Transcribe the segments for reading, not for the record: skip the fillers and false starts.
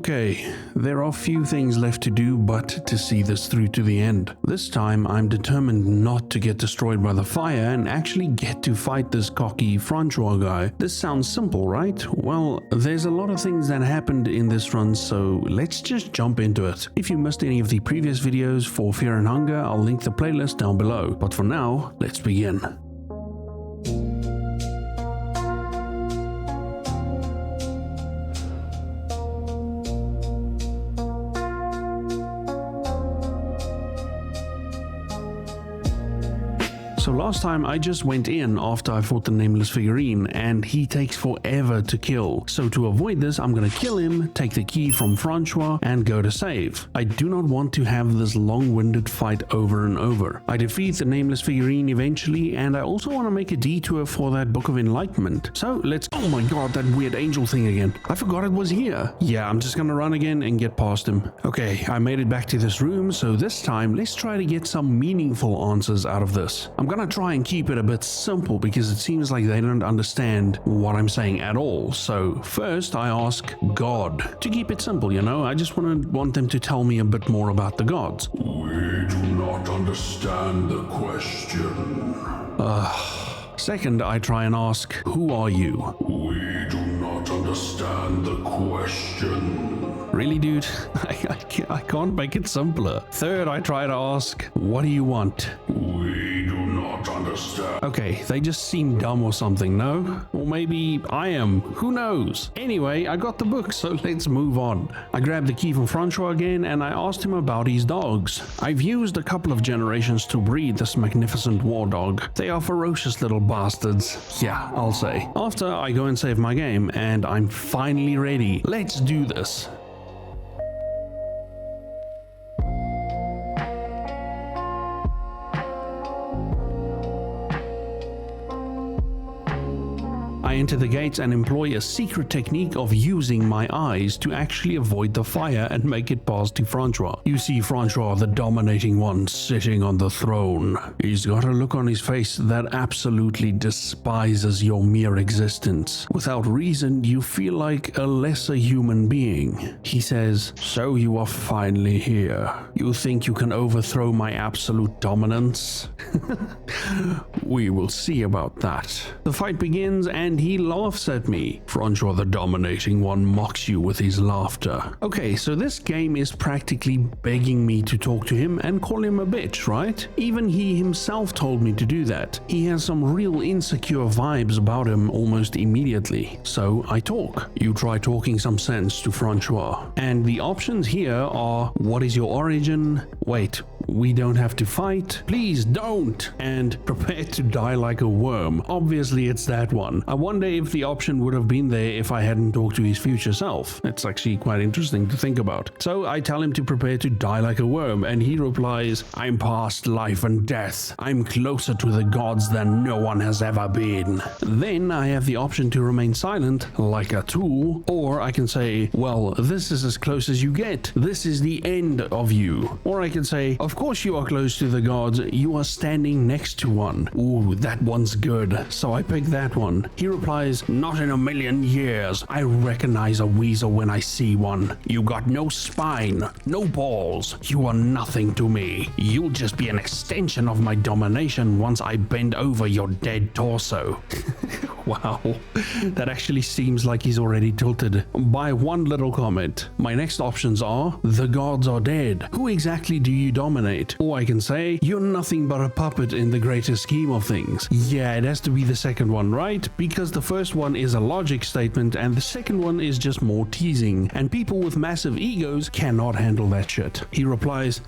Okay, there are few things left to do but to see this through to the end. This time I'm determined not to get destroyed by the fire and actually get to fight this cocky Francois guy. This sounds simple, right? Well, there's a lot of things that happened in this run, so let's just jump into it. If you missed any of the previous videos for Fear and Hunger, I'll link the playlist down below. But for now, let's begin. So last time I just went in after I fought the nameless figurine and he takes forever to kill. So to avoid this, I'm gonna kill him, take the key from Francois and go to save. I do not want to have this long-winded fight over and over. I defeat the nameless figurine eventually, and I also want to make a detour for that Book of Enlightenment. So let's... Oh my god, that weird angel thing again. I forgot it was here. Yeah, I'm just gonna run again and get past him. Okay, I made it back to this room, so this time let's try to get some meaningful answers out of this. I'm gonna try and keep it a bit simple because it seems like they don't understand what I'm saying at all. So first I ask God. To keep it simple, you know, I just want them to tell me a bit more about the gods. We do not understand the question. Second, I try and ask, who are you? We do not understand the question. Really, dude? I can't make it simpler. Third, I try to ask, what do you want? We do not understand. Okay, they just seem dumb or something, no? Or maybe I am. Who knows? Anyway, I got the book, so let's move on. I grabbed the key from Francois again and I asked him about his dogs. I've used a couple of generations to breed this magnificent war dog. They are ferocious little bastards. Yeah, I'll say. After I go and save my game and I'm finally ready. Let's do this. I enter the gates and employ a secret technique of using my eyes to actually avoid the fire and make it past to Francois. You see Francois, the dominating one, sitting on the throne. He's got a look on his face that absolutely despises your mere existence. Without reason, you feel like a lesser human being. He says, "So you are finally here. You think you can overthrow my absolute dominance?" We will see about that. The fight begins and he laughs at me. Francois, the dominating one, mocks you with his laughter. Okay, so this game is practically begging me to talk to him and call him a bitch, right? Even he himself told me to do that. He has some real insecure vibes about him almost immediately. So I talk. You try talking some sense to Francois. And the options here are, what is your origin? Wait, we don't have to fight. Please don't. And prepare to die like a worm. Obviously it's that one. I wonder if the option would have been there if I hadn't talked to his future self. It's actually quite interesting to think about. So I tell him to prepare to die like a worm, and he replies, "I'm past life and death. I'm closer to the gods than no one has ever been." Then I have the option to remain silent like a tool, or I can say, well, this is as close as you get. This is the end of you. Or I can say, of course you are close to the gods. You are standing next to one. Ooh, that one's good. So I pick that one. He replies, "Not in a million years. I recognize a weasel when I see one. You got no spine, no balls. You are nothing to me. You'll just be an extension of my domination once I bend over your dead torso." Wow, that actually seems like he's already tilted by one little comment. My next options are, the gods are dead. Who exactly do you dominate? Or I can say, you're nothing but a puppet in the greater scheme of things. Yeah, it has to be the second one, right? Because the first one is a logic statement and the second one is just more teasing, and people with massive egos cannot handle that shit. He replies,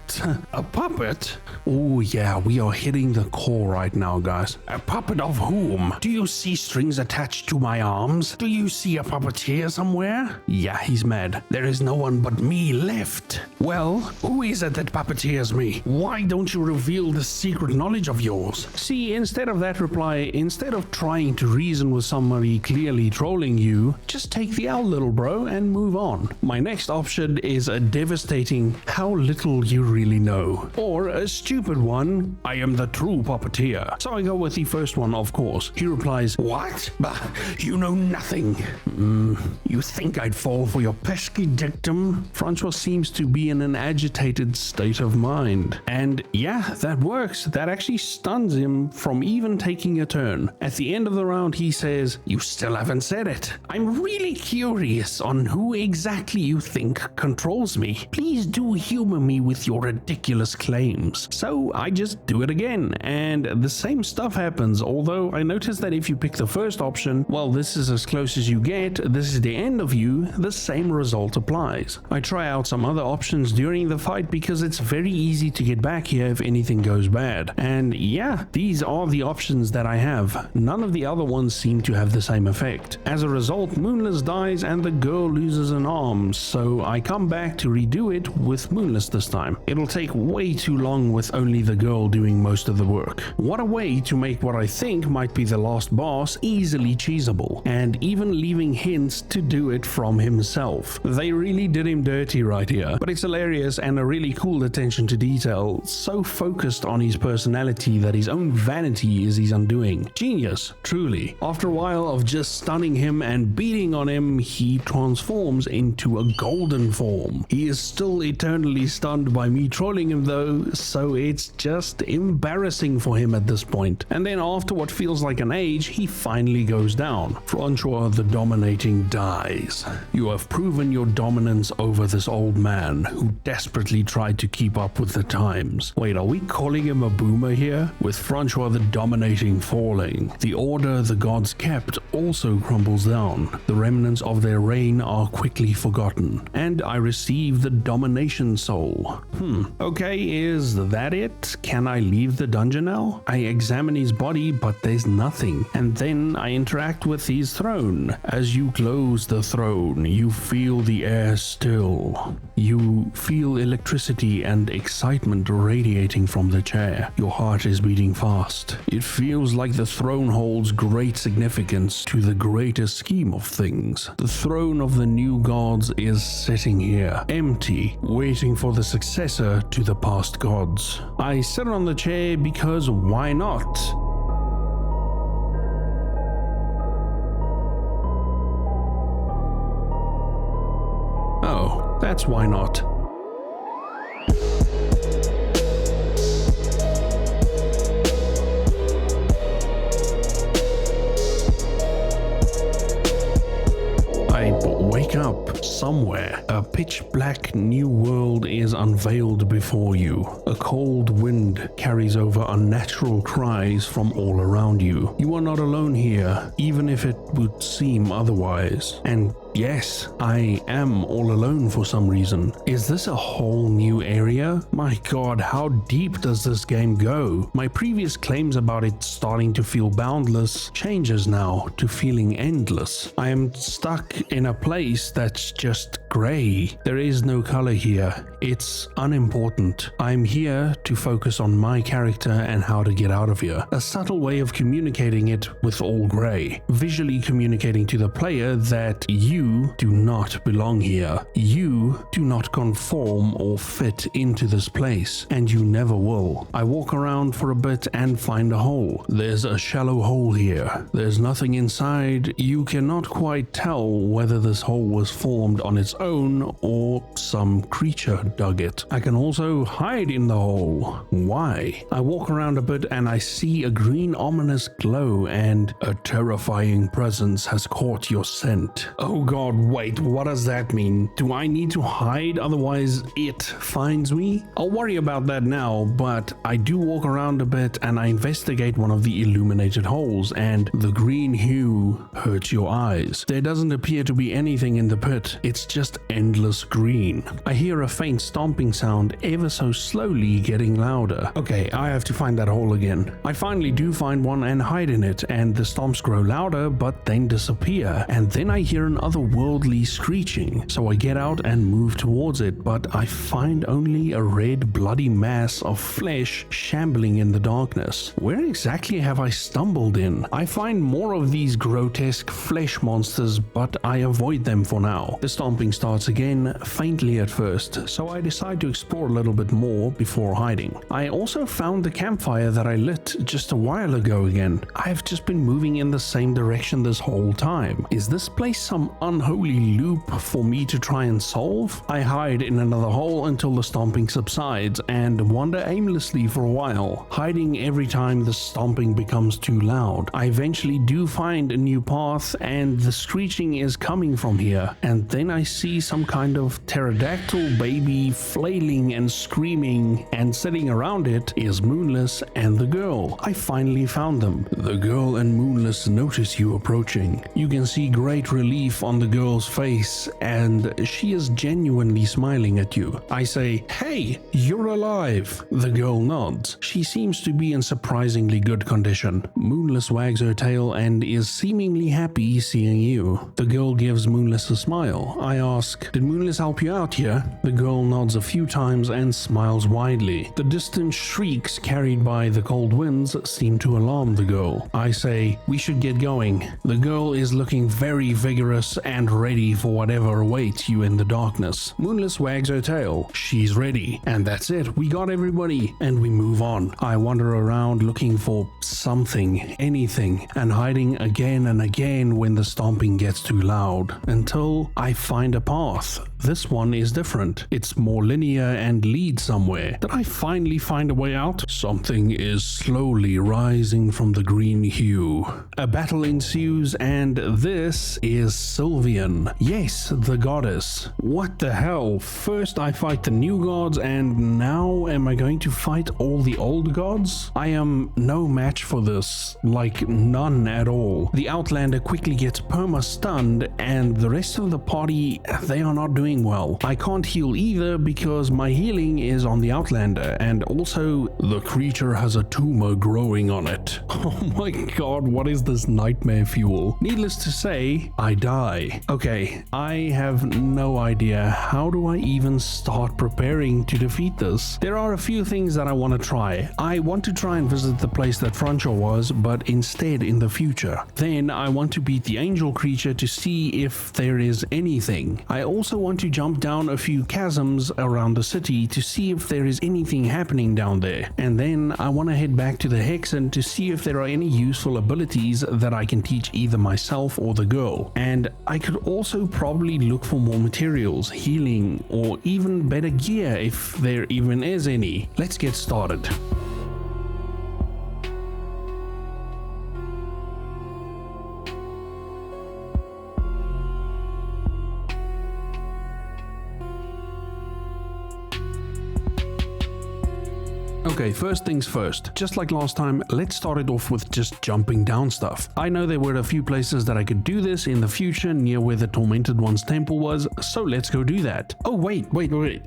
"A puppet? Oh yeah, we are hitting the core right now, guys. A puppet of whom? Do you see strings attached to my arms? Do you see a puppeteer somewhere?" Yeah, he's mad. "There is no one but me left." "Well, who is it that puppeteers me?" me. Why don't you reveal the secret knowledge of yours? See, instead of that reply, instead of trying to reason with somebody clearly trolling you, just take the L, little bro, and move on. My next option is a devastating how little you really know, or a stupid one, I am the true puppeteer. So I go with the first one, of course. He replies, what? Bah, you know nothing. You think I'd fall for your pesky dictum? Francois seems to be in an agitated state of mind. And yeah, that works. That actually stuns him from even taking a turn. At the end of the round, he says, you still haven't said it. I'm really curious on who exactly you think controls me. Please do humor me with your ridiculous claims. So I just do it again, and the same stuff happens, although I notice that if you pick the first option, well, this is as close as you get, this is the end of you, the same result applies. I try out some other options during the fight because it's very easy to get back here if anything goes bad. And yeah, these are the options that I have. None of the other ones seem to have the same effect. As a result, Moonless dies and the girl loses an arm, so I come back to redo it with Moonless this time. It'll take way too long with only the girl doing most of the work. What a way to make what I think might be the last boss easily cheesable, and even leaving hints to do it from himself. They really did him dirty right here, but it's hilarious and a really cool attention to detail, so focused on his personality that his own vanity is his undoing. Genius, truly. After a while of just stunning him and beating on him, he transforms into a golden form. He is still eternally stunned by me trolling him though, so it's just embarrassing for him at this point. And then after what feels like an age, he finally goes down. Francois the Dominating dies. You have proven your dominance over this old man who desperately tried to keep up with the times. Wait, are we calling him a boomer here? With Francois the Dominating falling, the order the gods kept also crumbles down. The remnants of their reign are quickly forgotten, and I receive the Domination Soul. Okay, is that it? Can I leave the dungeon now? I examine his body, but there's nothing. And then I interact with his throne. As you close the throne, you feel the air still. You feel electricity and excitement radiating from the chair. Your heart is beating fast. It feels like the throne holds great significance to the greater scheme of things. The throne of the new gods is sitting here, empty, waiting for the successor to the past gods. I sit on the chair because why not? Oh, that's why not. I wake up somewhere. A pitch black new world is unveiled before you. A cold wind carries over unnatural cries from all around you. You are not alone here, even if it would seem otherwise. And yes, I am all alone for some reason. Is this a whole new area? My god, how deep does this game go? My previous claims about it starting to feel boundless changes now to feeling endless. I am stuck in a place that's just gray. There is no color here. It's unimportant. I'm here to focus on my character and how to get out of here. A subtle way of communicating it with all gray. Visually communicating to the player that you do not belong here. You do not conform or fit into this place, and you never will. I walk around for a bit and find a hole. There's a shallow hole here. There's nothing inside. You cannot quite tell whether this hole was formed on its own or some creature dug it. I can also hide in the hole. Why? I walk around a bit and I see a green ominous glow, and a terrifying presence has caught your scent. Oh god, wait, what does that mean? Do I need to hide otherwise it finds me? I'll worry about that now, but I do walk around a bit and I investigate one of the illuminated holes, and the green hue hurts your eyes. There doesn't appear to be anything in the pit. It's just just endless green. I hear a faint stomping sound ever so slowly getting louder. Okay, I have to find that hole again. I finally do find one and hide in it, and the stomps grow louder but then disappear, and then I hear an otherworldly screeching. So I get out and move towards it, but I find only a red bloody mass of flesh shambling in the darkness. Where exactly have I stumbled in? I find more of these grotesque flesh monsters, but I avoid them for now. The stomping starts again, faintly at first, so I decide to explore a little bit more before hiding. I also found the campfire that I lit just a while ago again. I've just been moving in the same direction this whole time. Is this place some unholy loop for me to try and solve? I hide in another hole until the stomping subsides and wander aimlessly for a while, hiding every time the stomping becomes too loud. I eventually do find a new path, and the screeching is coming from here, and then I see some kind of pterodactyl baby flailing and screaming, and sitting around it is Moonless and the girl. I finally found them. The girl and Moonless notice you approaching. You can see great relief on the girl's face, and she is genuinely smiling at you. I say, "Hey, you're alive." The girl nods. She seems to be in surprisingly good condition. Moonless wags her tail and is seemingly happy seeing you. The girl gives Moonless a smile. I ask, "Did Moonless help you out here?" The girl nods a few times and smiles widely. The distant shrieks carried by the cold winds seem to alarm the girl. I say, "We should get going." The girl is looking very vigorous and ready for whatever awaits you in the darkness. Moonless wags her tail. She's ready. And that's it. We got everybody. And we move on. I wander around looking for something, anything, and hiding again and again when the stomping gets too loud, until I find a path. This one is different. It's more linear and leads somewhere. Did I finally find a way out? Something is slowly rising from the green hue. A battle ensues, and this is Sylvian. Yes, the goddess. What the hell? First I fight the new gods, and now am I going to fight all the old gods? I am no match for this. Like, none at all. The Outlander quickly gets perma-stunned, and the rest of the party, they are not doing well. I can't heal either because my healing is on the Outlander, and also the creature has a tumor growing on it. Oh my god, what is this nightmare fuel? Needless to say, I die. Okay, I have no idea. How do I even start preparing to defeat this? There are a few things that I want to try. I want to try and visit the place that Francois was, but instead in the future. Then I want to beat the angel creature to see if there is anything. I also want to jump down a few chasms around the city to see if there is anything happening down there. And then I want to head back to the Hexen to see if there are any useful abilities that I can teach either myself or the girl. And I could also probably look for more materials, healing, or even better gear if there even is any. Let's get started. Okay, first things first. Just like last time, let's start it off with just jumping down stuff. I know there were a few places that I could do this in the future near where the Tormented One's temple was, so let's go do that. Oh, wait.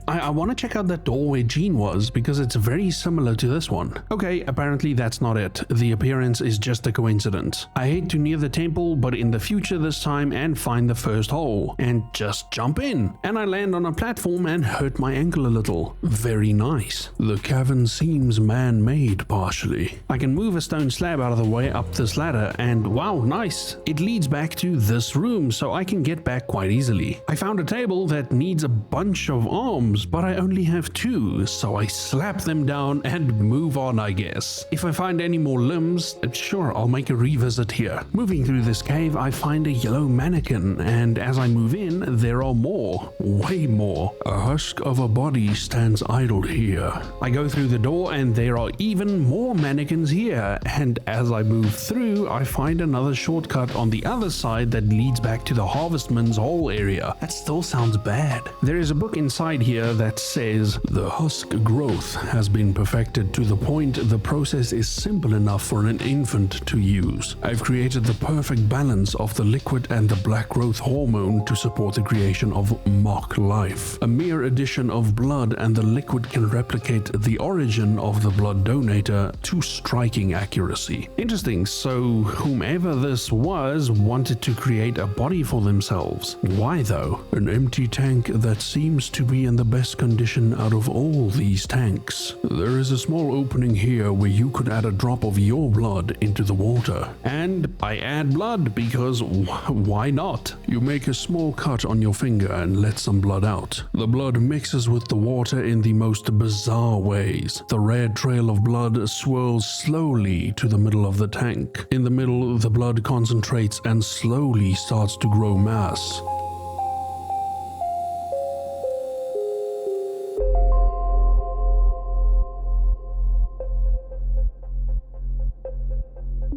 I want to check out that door where Jean was because it's very similar to this one. Okay, apparently that's not it. The appearance is just a coincidence. I head to near the temple, but in the future this time, and find the first hole and just jump in. And I land on a platform and hurt my ankle a little. Very nice. The cavern seems man-made partially. I can move a stone slab out of the way up this ladder, and wow, nice. It leads back to this room, so I can get back quite easily. I found a table that needs a bunch of arms, but I only have 2, so I slap them down and move on, I guess. If I find any more limbs, sure, I'll make a revisit here. Moving through this cave, I find a yellow mannequin, and as I move in, there are more. Way more. A husk of a body stands idle here. I go through the door door and there are even more mannequins here, and as I move through I find another shortcut on the other side that leads back to the Harvestman's Hole area. That still sounds bad. There is a book inside here that says the husk growth has been perfected to the point the process is simple enough for an infant to use. I've created the perfect balance of the liquid and the black growth hormone to support the creation of mock life. A mere addition of blood and the liquid can replicate the origin of the blood donator to striking accuracy. Interesting, so whomever this was wanted to create a body for themselves. Why though? An empty tank that seems to be in the best condition out of all these tanks. There is a small opening here where you could add a drop of your blood into the water. And I add blood because why not? You make a small cut on your finger and let some blood out. The blood mixes with the water in the most bizarre ways. The red trail of blood swirls slowly to the middle of the tank. In the middle, the blood concentrates and slowly starts to grow mass.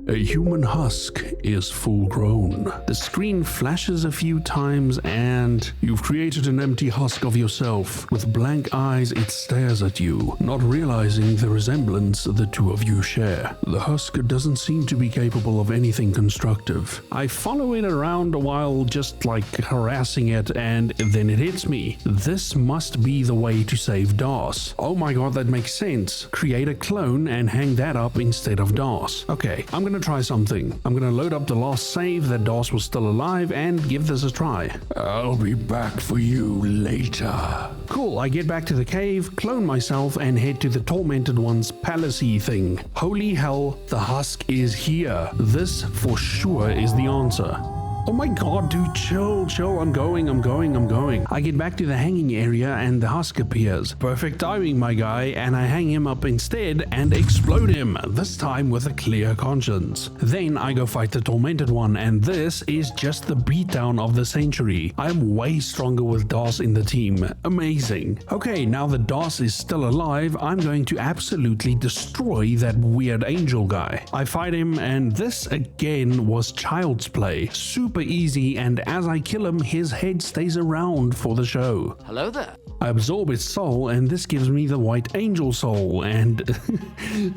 A human husk is full grown. The screen flashes a few times and you've created an empty husk of yourself. With blank eyes it stares at you, not realizing the resemblance the two of you share. The husk doesn't seem to be capable of anything constructive. I follow it around while just like harassing it, and then it hits me. This must be the way to save DOS. Oh my god, that makes sense. Create a clone and hang that up instead of DOS. Okay, I'm gonna try something. I'm gonna load up the last save that DOS was still alive and give this a try. I'll be back for you later. Cool, I get back to the cave, clone myself, and head to the Tormented One's palace-y thing. Holy hell, the husk is here. This for sure is the answer. Oh my god, dude, chill, I'm going. I get back to the hanging area and the husk appears. Perfect timing, my guy, and I hang him up instead and explode him, this time with a clear conscience. Then I go fight the Tormented One, and this is just the beatdown of the century. I'm way stronger with DOS in the team. Amazing. Okay, now that DOS is still alive, I'm going to absolutely destroy that weird angel guy. I fight him, and this again was child's play. Super easy, and as I kill him, his head stays around for the show. Hello there. I absorb its soul, and this gives me the white angel soul, and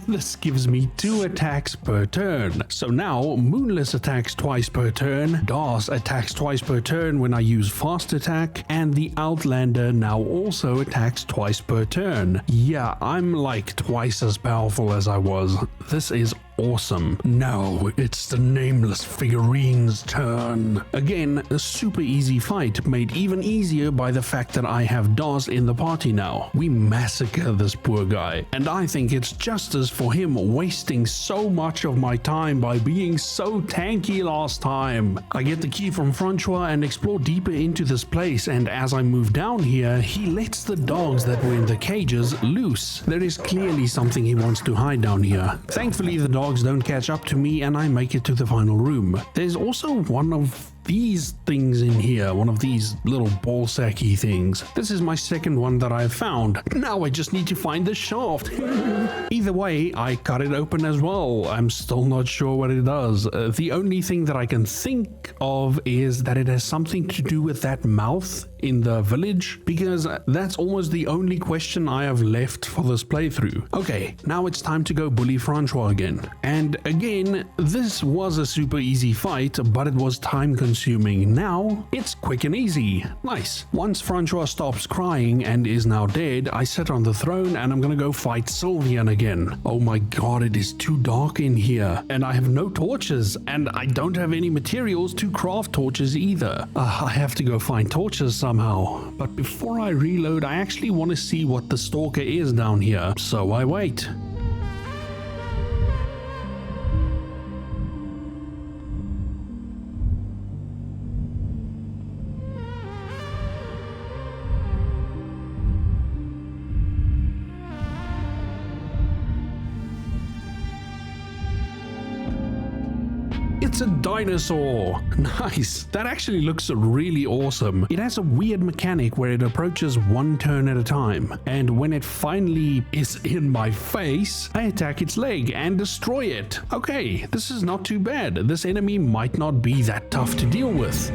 this gives me 2 attacks per turn. So now Moonless attacks twice per turn, DOS attacks twice per turn when I use fast attack, and the Outlander now also attacks twice per turn. Yeah, I'm like twice as powerful as I was. This is awesome. Now it's the nameless figurine's turn. Again, a super easy fight, made even easier by the fact that I have DOS in the party now. We massacre this poor guy, and I think it's justice for him wasting so much of my time by being so tanky last time. I get the key from Francois and explore deeper into this place, and as I move down here, he lets the dogs that were in the cages loose. There is clearly something he wants to hide down here. Thankfully, the dogs don't catch up to me and I make it to the final room. There's also one of these things in here, one of these little ball sacky things. This is my second one that I've found. Now I just need to find the shaft. Either way, I cut it open as well. I'm still not sure what it does. The only thing that I can think of is that it has something to do with that mouth in the village, because that's almost the only question I have left for this playthrough. Okay, now it's time to go bully Francois again. And again, this was a super easy fight, but it was time consuming. Now it's quick and easy. Nice. Once Francois stops crying and is now dead, I sit on the throne and I'm gonna go fight Sylvian again. Oh my god, it is too dark in here, and I have no torches, and I don't have any materials to craft torches either. I have to go find torches somehow. But before I reload, I actually want to see what the stalker is down here, so I wait. it's a dinosaur. Nice. That actually looks really awesome. It has a weird mechanic where it approaches one turn at a time. And when it finally is in my face, I attack its leg and destroy it. Okay, this is not too bad. This enemy might not be that tough to deal with.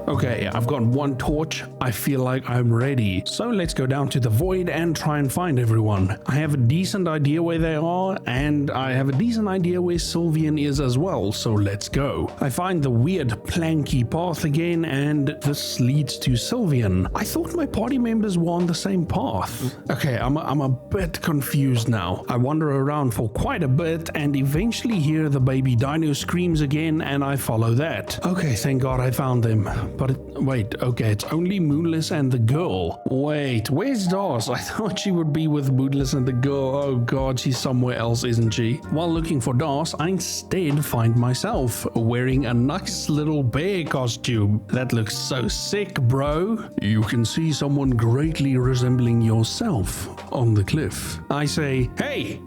Okay, I've got one torch. I feel like I'm ready. So let's go down to the void and try and find everyone. I have a decent idea where they are, and I have a decent idea where Sylvian is as well, so let's go. I find the weird planky path again, and this leads to Sylvian. I thought my party members were on the same path. Okay, I'm a bit confused now. I wander around for quite a bit and eventually hear the baby dino screams again, and I follow that. Okay, thank God I found them. But wait, okay, it's only Moonless and the girl. Wait, where's Dawes? I thought she would be with Moonless and the girl. Oh God, she's somewhere else, isn't she? While looking for Dawes, I instead find myself wearing a nice little bear costume. That looks so sick, bro. You can see someone greatly resembling yourself on the cliff. I say, hey!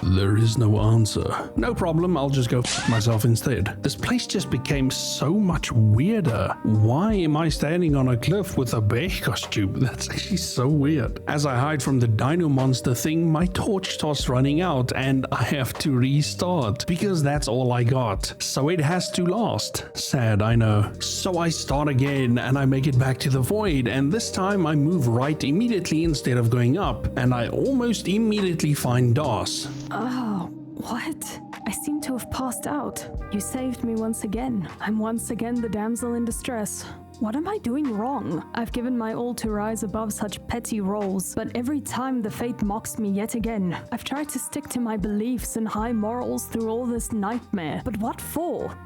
There is no answer. No problem, I'll just go f myself instead. This place just became so much weirder. Why am I standing on a cliff with a bear costume? That's actually so weird. As I hide from the dino monster thing, my torch starts running out and I have to restart because that's all I got. So it has to last. Sad, I know. So I start again and I make it back to the void, and this time I move right immediately instead of going up, and I almost immediately find Dawes. Oh, what? I seem to have passed out. You saved me once again. I'm once again the damsel in distress. What am I doing wrong? I've given my all to rise above such petty roles, but every time the fate mocks me yet again. I've tried to stick to my beliefs and high morals through all this nightmare, but what for?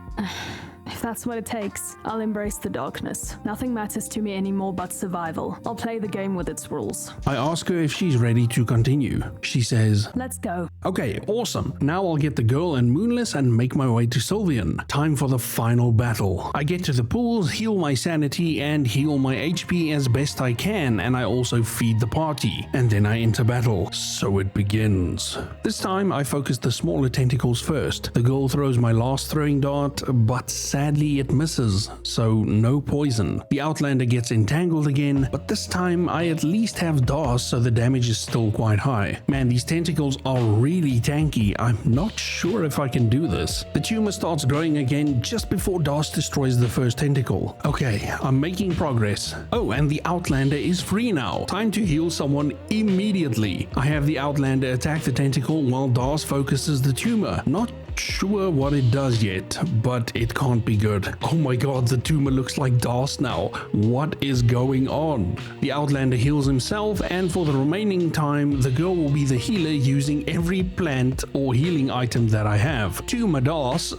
If that's what it takes, I'll embrace the darkness. Nothing matters to me anymore but survival. I'll play the game with its rules. I ask her if she's ready to continue. She says, let's go. Okay, awesome. Now I'll get the girl and Moonless and make my way to Sylvian. Time for the final battle. I get to the pools, heal my sanity and heal my HP as best I can, and I also feed the party. And then I enter battle. So it begins. This time I focus the smaller tentacles first. The girl throws my last throwing dart, but sadly it misses, so no poison. The Outlander gets entangled again, but this time I at least have Dawes, so the damage is still quite high. Man, these tentacles are really tanky. I'm not sure if I can do this. The tumor starts growing again just before Dawes destroys the first tentacle. Okay, I'm making progress. Oh, and the Outlander is free now. Time to heal someone immediately. I have the Outlander attack the tentacle while Dawes focuses the tumor. Not sure what it does yet, but it can't be good. Oh my God, the tumor looks like Dawes now. What is going on? The Outlander heals himself, and for the remaining time, the girl will be the healer using every plant or healing item that I have. Tumor Dawes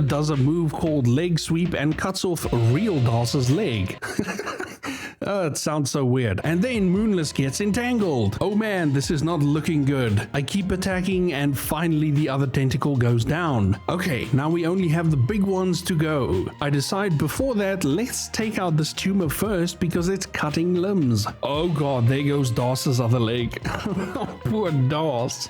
does a move called leg sweep and cuts off real Dawes' leg. Oh, it sounds so weird. And then Moonless gets entangled. Oh man, this is not looking good. I keep attacking and finally the other tentacle goes down. Okay, now we only have the big ones to go. I decide before that, let's take out this tumor first because it's cutting limbs. Oh God, there goes Dawes' other leg. Poor Dawes.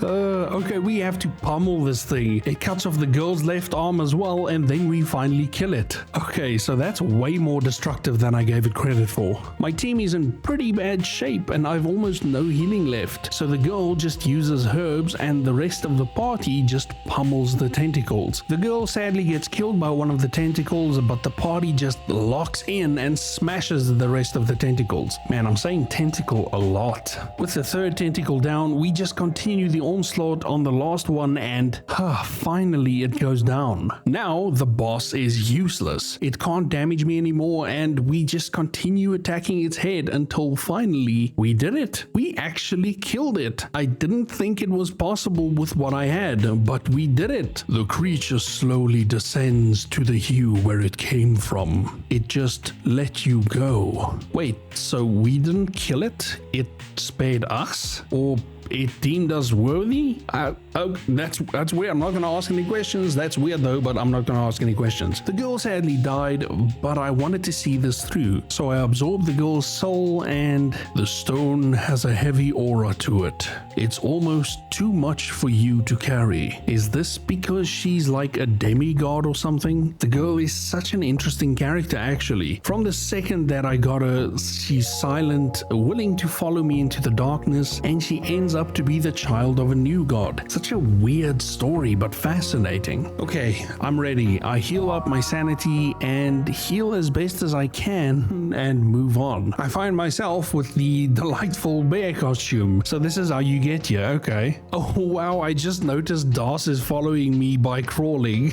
Okay, we have to pummel this thing. It cuts off the girl's left arm as well, and then we finally kill it. Okay, so that's way more destructive than I gave it credit for. My team is in pretty bad shape and I've almost no healing left, so the girl just uses herbs and the rest of the party just pummels the tentacles. The girl sadly gets killed by one of the tentacles, but the party just locks in and smashes the rest of the tentacles. Man, I'm saying tentacle a lot. With the third tentacle down, we just continue the onslaught on the last one and finally it goes down. Now the boss is useless. It can't damage me anymore and we just continue attacking its head until finally we did it. We actually killed it. I didn't think it was possible with what I had, but we did it. The creature slowly descends to the hue where it came from. It just let you go. Wait, so we didn't kill it? It spared us? Or it deemed us worthy? Oh, that's weird. I'm not going to ask any questions. That's weird though, but I'm not going to ask any questions. The girl sadly died, but I wanted to see this through. So I absorbed the girl's soul, and the stone has a heavy aura to it. It's almost too much for you to carry. Is this because she's like a demigod or something? The girl is such an interesting character actually. From the second that I got her, she's silent, willing to follow me into the darkness, and she ends up to be the child of a new god. Such a weird story, but fascinating. Okay, I'm ready. I heal up my sanity and heal as best as I can and move on. I find myself with the delightful bear costume. So this is how you get here, okay. Oh wow, I just noticed Das is following me by crawling.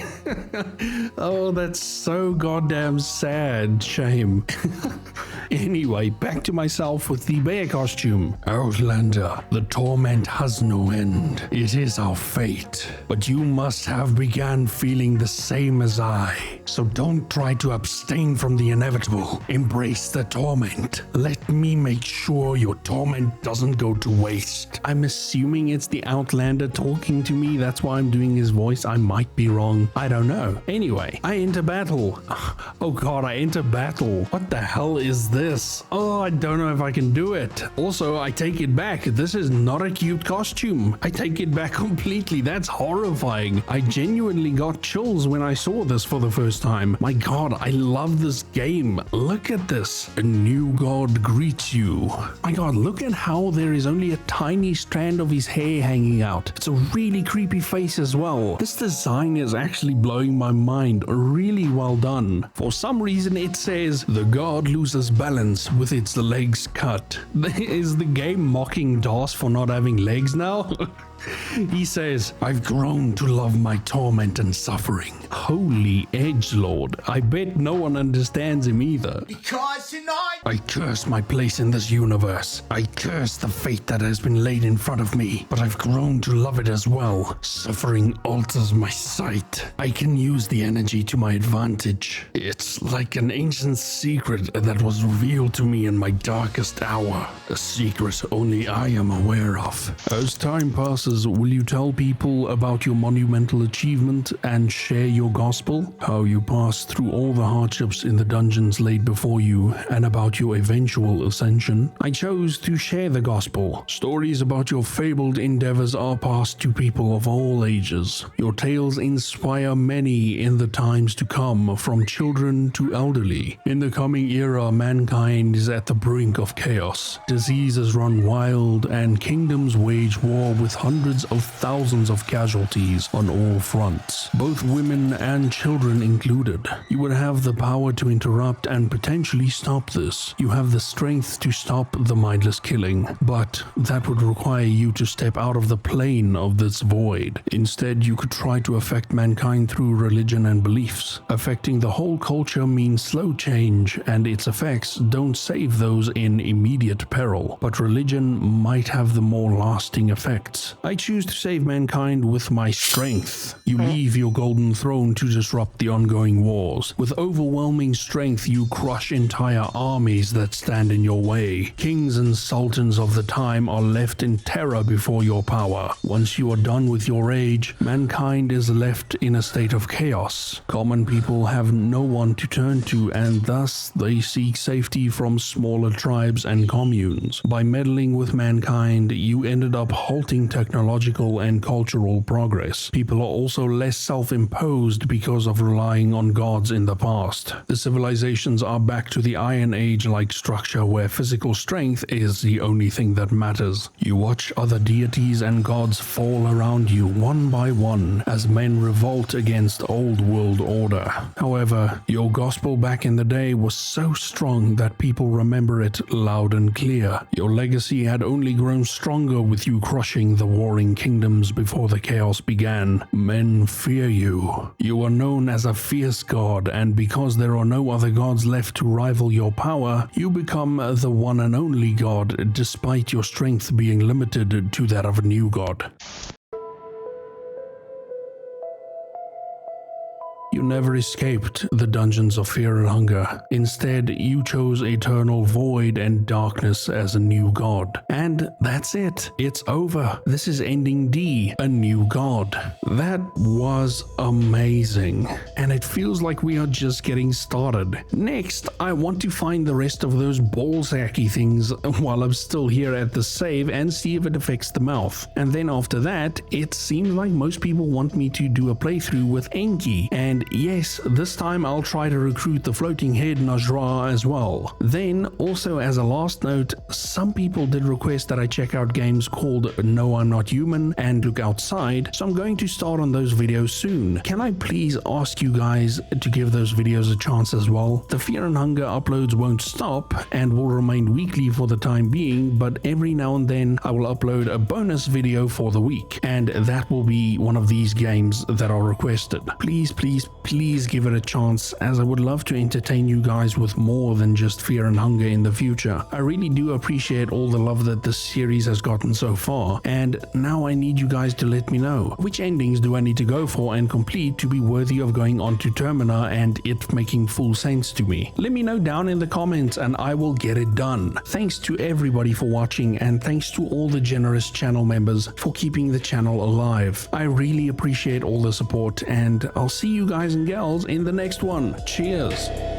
Oh, that's so goddamn sad. Shame. Anyway, back to myself with the bear costume. Outlander, the torment has no end. It is our fate. But you must have begun feeling the same as I. So don't try to abstain from the inevitable. Embrace the torment. Let me make sure your torment doesn't go to waste. I'm assuming it's the Outlander talking to me. That's why I'm doing his voice. I might be wrong. I don't know. Anyway, I enter battle. Oh god, I enter battle. What the hell is this? Oh, I don't know if I can do it. Also, I take it back. This is not a cute costume. I take it back completely. That's horrifying. I genuinely got chills when I saw this for the first time. My god, I love this game. Look at this. A new god greets you. My god, look at how there is only a tiny strand of his hair hanging out. It's a really creepy face as well. This design is actually blowing my mind. Really well done. For some reason it says the god loses balance with its legs cut. Is the game mocking Das for not having legs now? He says, I've grown to love my torment and suffering. Holy edgelord. I bet no one understands him either. Because tonight I curse my place in this universe. I curse the fate that has been laid in front of me, but I've grown to love it as well. Suffering alters my sight. I can use the energy to my advantage. It's like an ancient secret that was revealed to me in my darkest hour. A secret only I am aware of. As time passes, will you tell people about your monumental achievement and share your gospel? How you passed through all the hardships in the dungeons laid before you, and about your eventual ascension? I chose to share the gospel. Stories about your fabled endeavors are passed to people of all ages. Your tales inspire many in the times to come, from children to elderly. In the coming era, mankind is at the brink of chaos. Diseases run wild, and kingdoms wage war with hundreds of thousands of casualties on all fronts, both women and children included. You would have the power to interrupt and potentially stop this. You have the strength to stop the mindless killing, but that would require you to step out of the plane of this void. Instead, you could try to affect mankind through religion and beliefs. Affecting the whole culture means slow change, and its effects don't save those in immediate peril, but religion might have the more lasting effects. I choose to save mankind with my strength. You leave your golden throne to disrupt the ongoing wars. With overwhelming strength, you crush entire armies that stand in your way. Kings and sultans of the time are left in terror before your power. Once you are done with your age, mankind is left in a state of chaos. Common people have no one to turn to, and thus they seek safety from smaller tribes and communes. By meddling with mankind, you ended up halting technological and cultural progress. People are also less self-imposed because of relying on gods in the past. The civilizations are back to the Iron Age-like structure where physical strength is the only thing that matters. You watch other deities and gods fall around you one by one as men revolt against old world order. However, your gospel back in the day was so strong that people remember it loud and clear. Your legacy had only grown stronger with you crushing the warring kingdoms before the chaos began. Men fear you. You are known as a fierce god, and because there are no other gods left to rival your power, you become the one and only god, despite your strength being limited to that of a new god. You never escaped the dungeons of fear and hunger. Instead, you chose eternal void and darkness as a new god. And that's it. It's over. This is ending D, a new god. That was amazing. And it feels like we are just getting started. Next, I want to find the rest of those ballsacky things while I'm still here at the save and see if it affects the mouth. And then after that, it seems like most people want me to do a playthrough with Enki. And yes, this time I'll try to recruit the floating head Najra as well. Then, also as a last note, some people did request that I check out games called No I'm Not Human and Look Outside, so I'm going to start on those videos soon. Can I please ask you guys to give those videos a chance as well? The Fear and Hunger uploads won't stop and will remain weekly for the time being, but every now and then I will upload a bonus video for the week, and that will be one of these games that are requested. Please, please, please give it a chance, as I would love to entertain you guys with more than just Fear and Hunger in the future. I really do appreciate all the love that this series has gotten so far, and now I need you guys to let me know which endings do I need to go for and complete to be worthy of going on to Termina and it making full sense to me. Let me know down in the comments and I will get it done. Thanks to everybody for watching, and thanks to all the generous channel members for keeping the channel alive. I really appreciate all the support, and I'll see you guys and gals in the next one. Cheers!